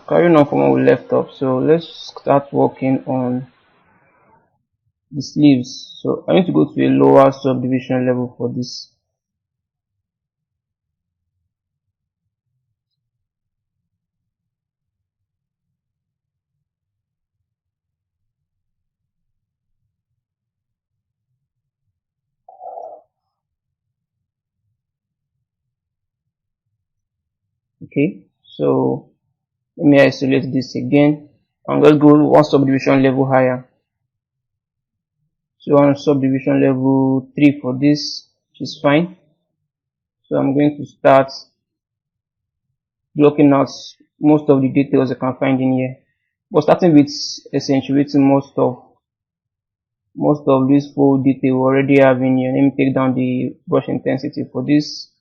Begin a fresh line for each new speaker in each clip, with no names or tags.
carrying on from what we left off, so let's start working on the sleeves. So I need to go to a lower subdivision level for this. Okay, so let me isolate this again. I'm going to go one subdivision level higher. So on subdivision level 3 for this, which is fine. So I'm going to start blocking out most of the details I can find in here, but starting with accentuating most of this full detail we already have in here. Let me take down the brush intensity for this.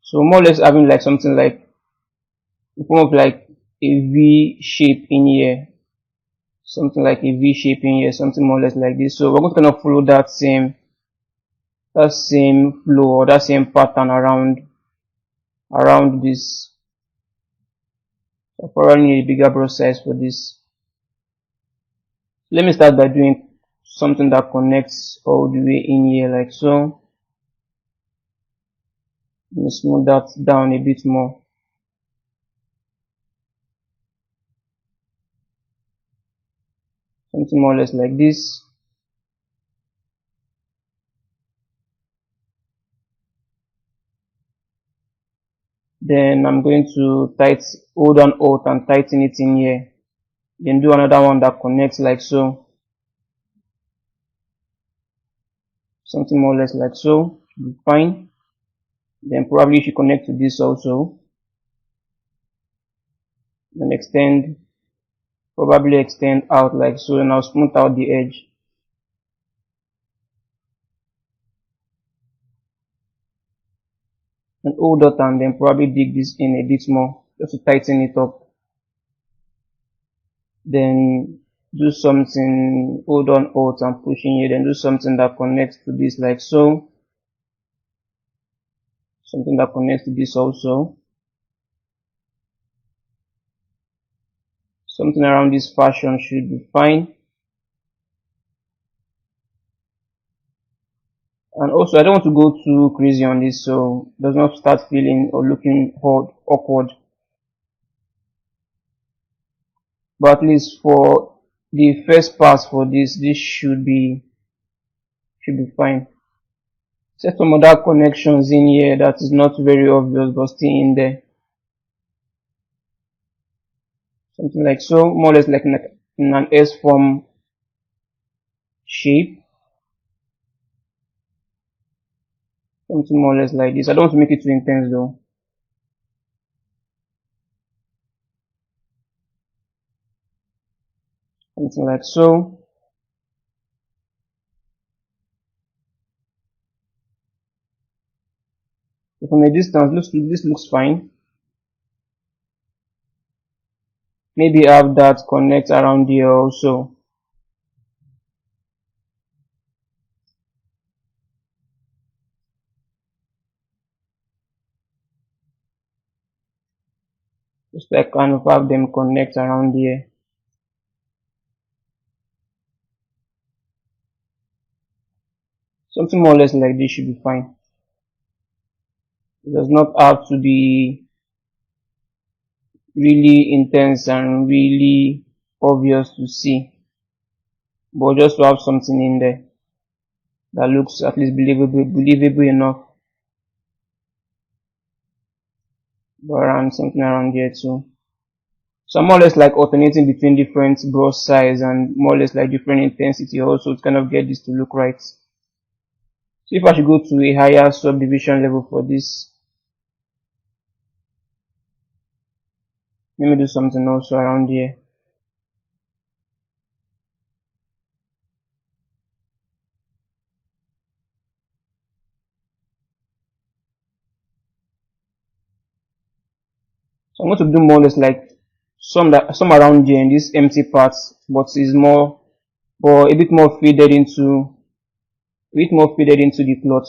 So more or less having like something like in form of like a V shape in here, something like a V shape in here, something more or less like this. So we're going to kind of follow that same flow or that same pattern around this. So probably need a bigger brush size for this. Let me start by doing something that connects all the way in here like so. Let me smooth that down a bit more. Something more or less like this. Then I'm going to hold on Alt and tighten it in here. Then do another one that connects like so. Something more or less like so. Should be fine. Then probably you should connect to this also. Then probably extend out like so, and I'll smooth out the edge. And hold it and then probably dig this in a bit more just to tighten it up. Then do something, hold on Alt and push in here, then do something that connects to this like so. Something that connects to this also. Something around this fashion should be fine. And also I don't want to go too crazy on this, so it does not start feeling or looking awkward. But at least for the first pass for this should be fine. Set some other connections in here that is not very obvious but still in there. Something like so, more or less like in an S form shape. Something more or less like this. I don't want to make it too intense though. Something like so. So from a distance, this looks fine. Maybe have that connect around here also. Just like kind of have them connect around here. Something more or less like this should be fine. It does not have to be really intense and really obvious to see, but just to have something in there that looks at least believable enough. But around something around here too. So I'm more or less like alternating between different brush size and more or less like different intensity also to kind of get this to look right. So if I should go to a higher subdivision level for this, let me do something also around here. So I'm going to do more or less like some around here in this empty parts, but a bit more faded into the cloth.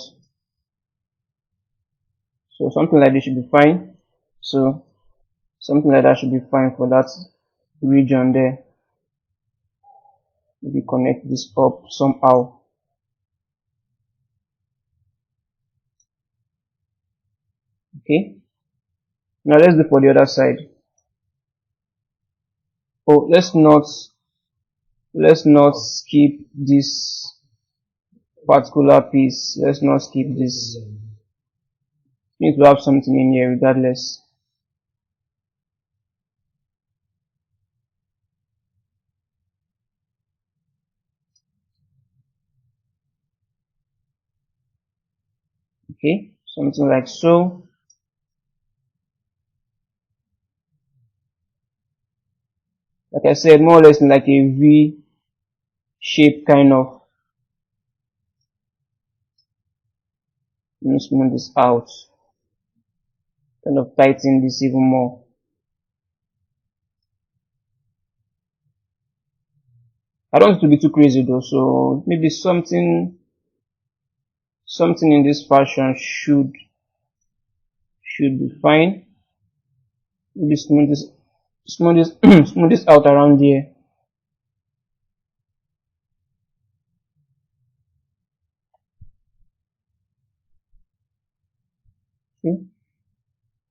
So something like this should be fine. So something like that should be fine for that region there. Maybe connect this up somehow. Okay. Now let's do for the other side. Oh, let's not skip this particular piece. Let's not skip this. We need to have something in here regardless. Okay, something like so. Like I said, more or less like a V shape kind of. Let me smooth this out. Kind of tighten this even more. I don't want it to be too crazy though, so maybe something in this fashion should be fine. Maybe smooth this smooth this out around here. Okay.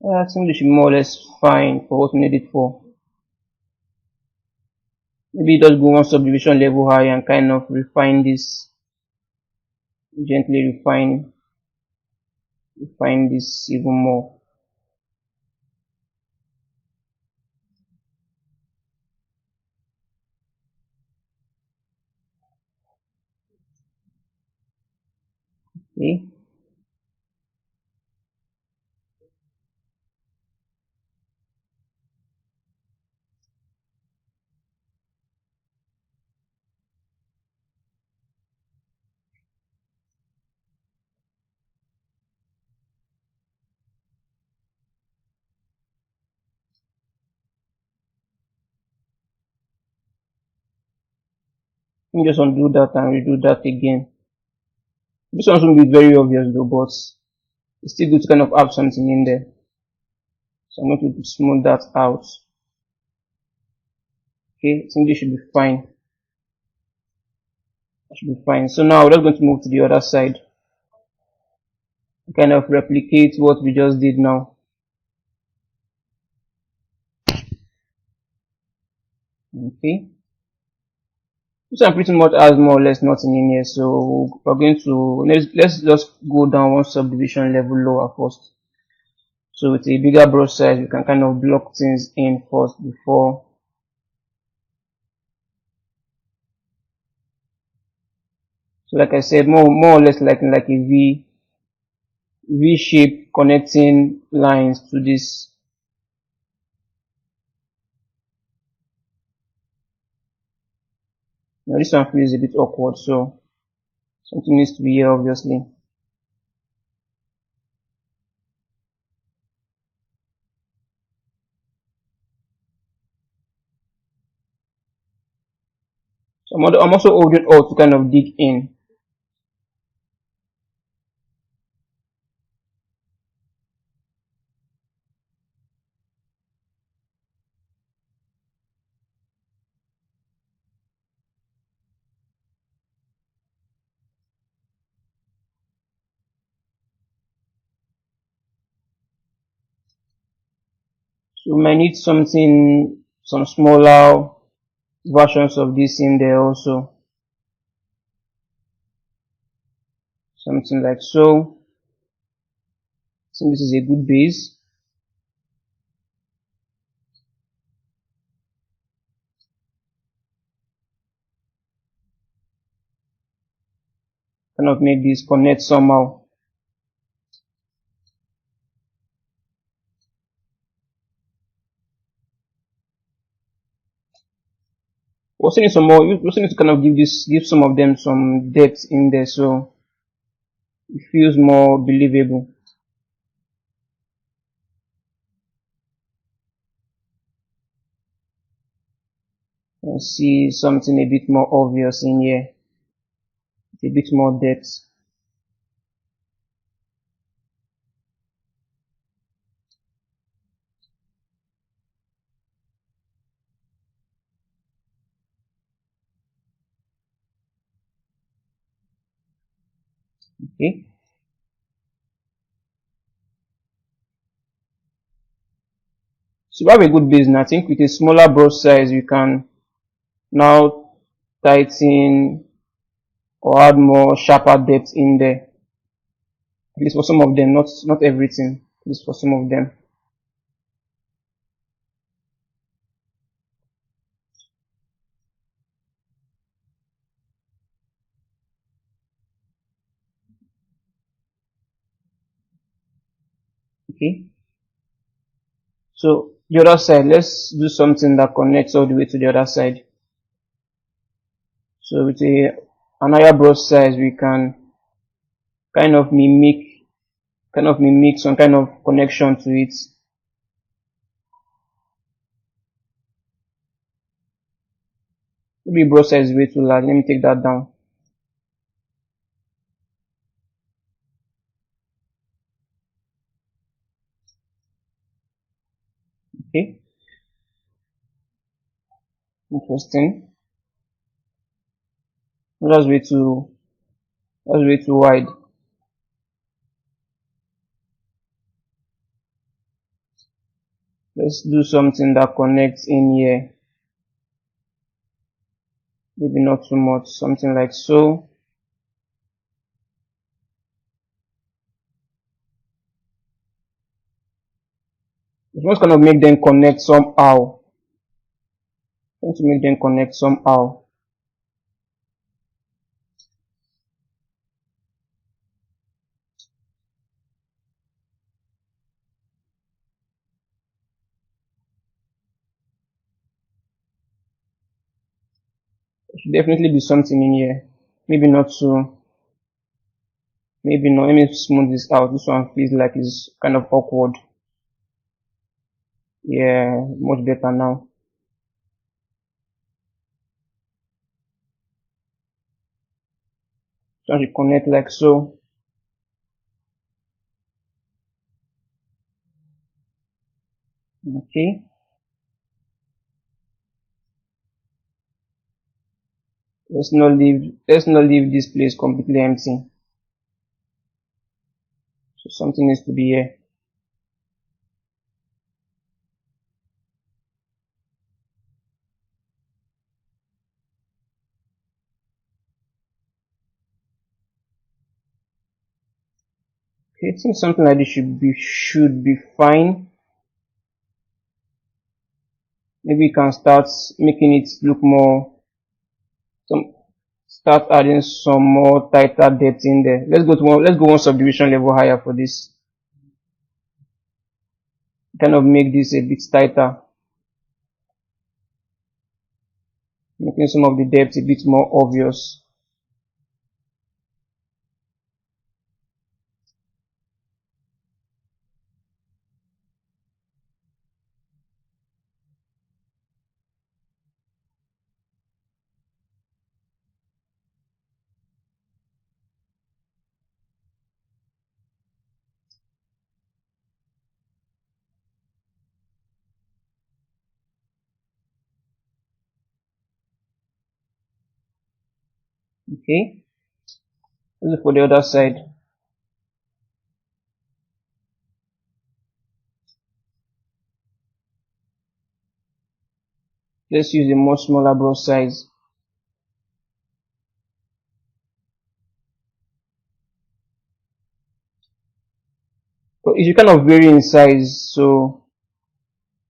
I think this should be more or less fine for what we need it for. Maybe just go one subdivision level high and kind of refine this, gently refine this even more. Okay. You just undo that and redo that again. This one won't be very obvious though, but it's still good to kind of have something in there. So I'm going to smooth that out. Okay, I think this should be fine. That should be fine. So now we're just going to move to the other side. Kind of replicate what we just did now. Okay. This one pretty much has more or less nothing in here. So we're going to, let's just go down one subdivision level lower first. So with a bigger brush size, we can kind of block things in first before. So like I said, more or less like a V shape connecting lines to this. Now this one feels a bit awkward, so something needs to be here obviously. So I'm also holding out to kind of dig in. So we might need some smaller versions of this in there also. Something like so. So this is a good base. Kind of make this connect somehow. We also need some more. We also need to kind of give some of them some depth in there, so it feels more believable. And see something a bit more obvious in here. A bit more depth. Okay. So we have a good base now. I think with a smaller brush size, you can now tighten or add more sharper depth in there. At least for some of them, not everything. At least for some of them. Okay. So the other side, let's do something that connects all the way to the other side. So with an higher brush size, we can kind of mimic some kind of connection to it. Maybe brush size is way too large. Let me take that down. Okay. Interesting. That's way too wide. Let's do something that connects in here. Maybe not too much. Something like so. Just kind of make them connect somehow. Trying to make them connect somehow. There should definitely be something in here. Maybe not too. Maybe not. Let me smooth this out. This one feels like it's kind of awkward. Yeah, much better now. So I should connect like so. Okay. Let's not leave this place completely empty. So something needs to be here. Okay, I think something like this should be fine. Maybe you can start making it look more some start adding some more tighter depth in there. Let's go one subdivision level higher for this. Kind of make this a bit tighter, making some of the depth a bit more obvious. Okay, let's look for the other side. Let's use a much smaller brush size. So it should kind of vary in size. So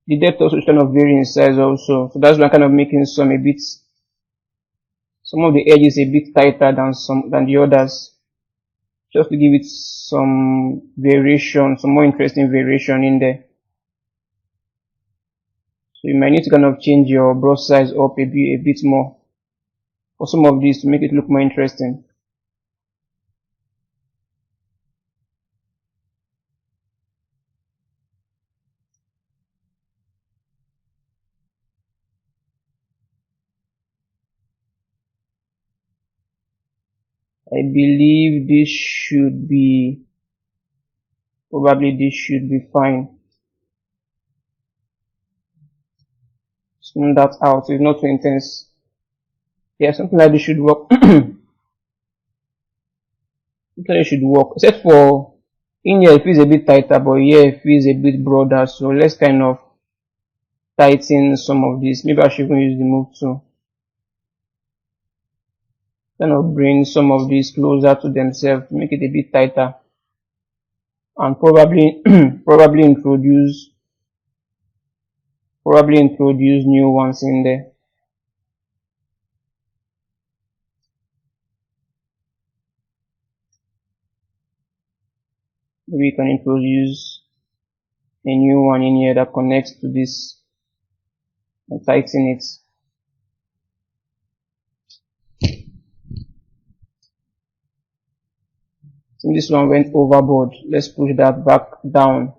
the depth also should kind of vary in size also. So that's why I'm kind of making some of the edges a bit tighter than the others, just to give it some variation, some more interesting variation in there. So you might need to kind of change your brush size up a bit more for some of these to make it look more interesting. I believe probably this should be fine. Smooth that out, so it's not too intense. Yeah, something like this should work. This So it should work. Except for in here it feels a bit tighter, but here it feels a bit broader. So let's kind of tighten some of this. Maybe I should even use the move tool. Kind of bring some of these closer to themselves to make it a bit tighter. And probably probably introduce new ones in there. Maybe we can introduce a new one in here that connects to this and tighten it. So this one went overboard. Let's push that back down.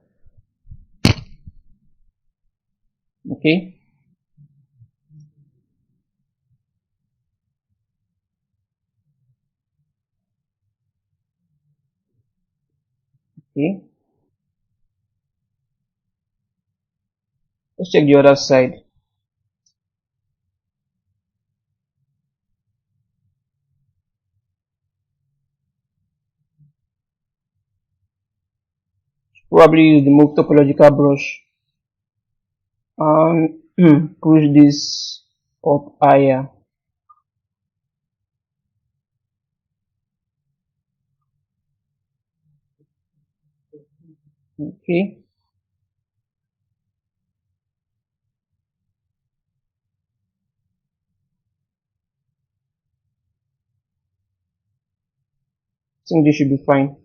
Okay. Okay. Let's check the other side. Probably use the move topological brush and push this up higher. Okay. I think this should be fine.